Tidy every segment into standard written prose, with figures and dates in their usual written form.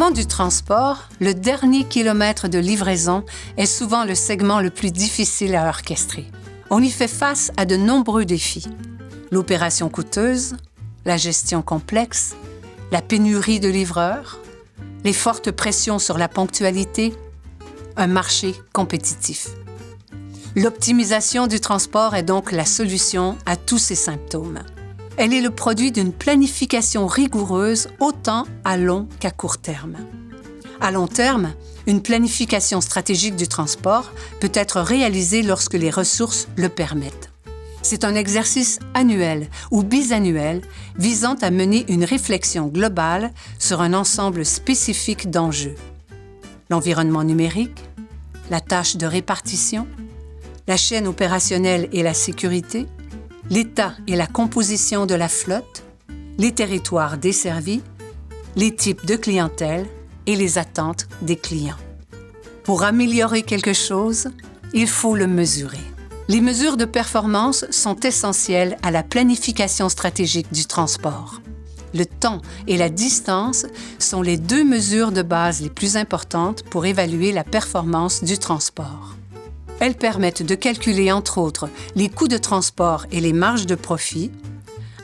moment du transport, le dernier kilomètre de livraison est souvent le segment le plus difficile à orchestrer. On y fait face à de nombreux défis. L'opération coûteuse, la gestion complexe, la pénurie de livreurs, les fortes pressions sur la ponctualité, un marché compétitif. L'optimisation du transport est donc la solution à tous ces symptômes. Elle est le produit d'une planification rigoureuse autant à long qu'à court terme. À long terme, une planification stratégique du transport peut être réalisée lorsque les ressources le permettent. C'est un exercice annuel ou bisannuel visant à mener une réflexion globale sur un ensemble spécifique d'enjeux. L'environnement numérique, la tâche de répartition, la chaîne opérationnelle et la sécurité, l'état et la composition de la flotte, les territoires desservis, les types de clientèle et les attentes des clients. Pour améliorer quelque chose, il faut le mesurer. Les mesures de performance sont essentielles à la planification stratégique du transport. Le temps et la distance sont les deux mesures de base les plus importantes pour évaluer la performance du transport. Elles permettent de calculer, entre autres, les coûts de transport et les marges de profit,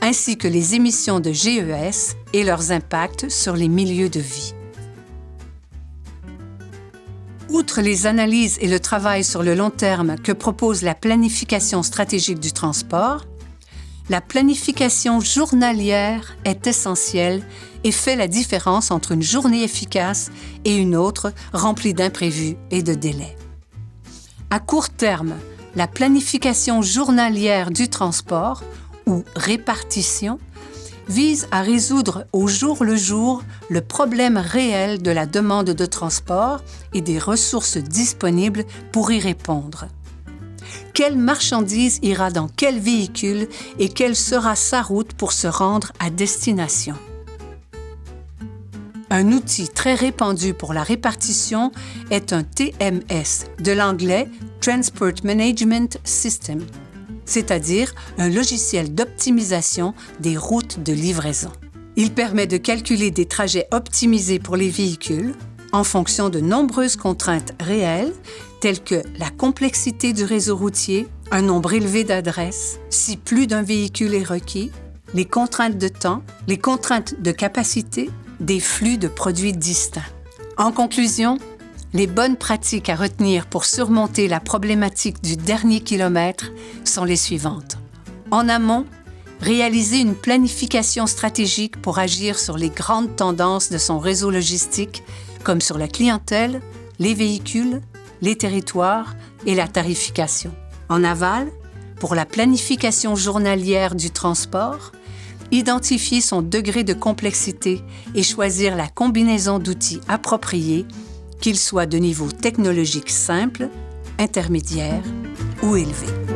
ainsi que les émissions de GES et leurs impacts sur les milieux de vie. Outre les analyses et le travail sur le long terme que propose la planification stratégique du transport, la planification journalière est essentielle et fait la différence entre une journée efficace et une autre remplie d'imprévus et de délais. À court terme, la planification journalière du transport, ou répartition, vise à résoudre au jour le jour le problème réel de la demande de transport et des ressources disponibles pour y répondre. Quelle marchandise ira dans quel véhicule et quelle sera sa route pour se rendre à destination? Un outil très répandu pour la répartition est un TMS, de l'anglais Transport Management System, c'est-à-dire un logiciel d'optimisation des routes de livraison. Il permet de calculer des trajets optimisés pour les véhicules en fonction de nombreuses contraintes réelles, telles que la complexité du réseau routier, un nombre élevé d'adresses, si plus d'un véhicule est requis, les contraintes de temps, les contraintes de capacité, des flux de produits distincts. En conclusion, les bonnes pratiques à retenir pour surmonter la problématique du dernier kilomètre sont les suivantes. En amont, réaliser une planification stratégique pour agir sur les grandes tendances de son réseau logistique, comme sur la clientèle, les véhicules, les territoires et la tarification. En aval, pour la planification journalière du transport, identifier son degré de complexité et choisir la combinaison d'outils appropriés, qu'ils soient de niveau technologique simple, intermédiaire ou élevé.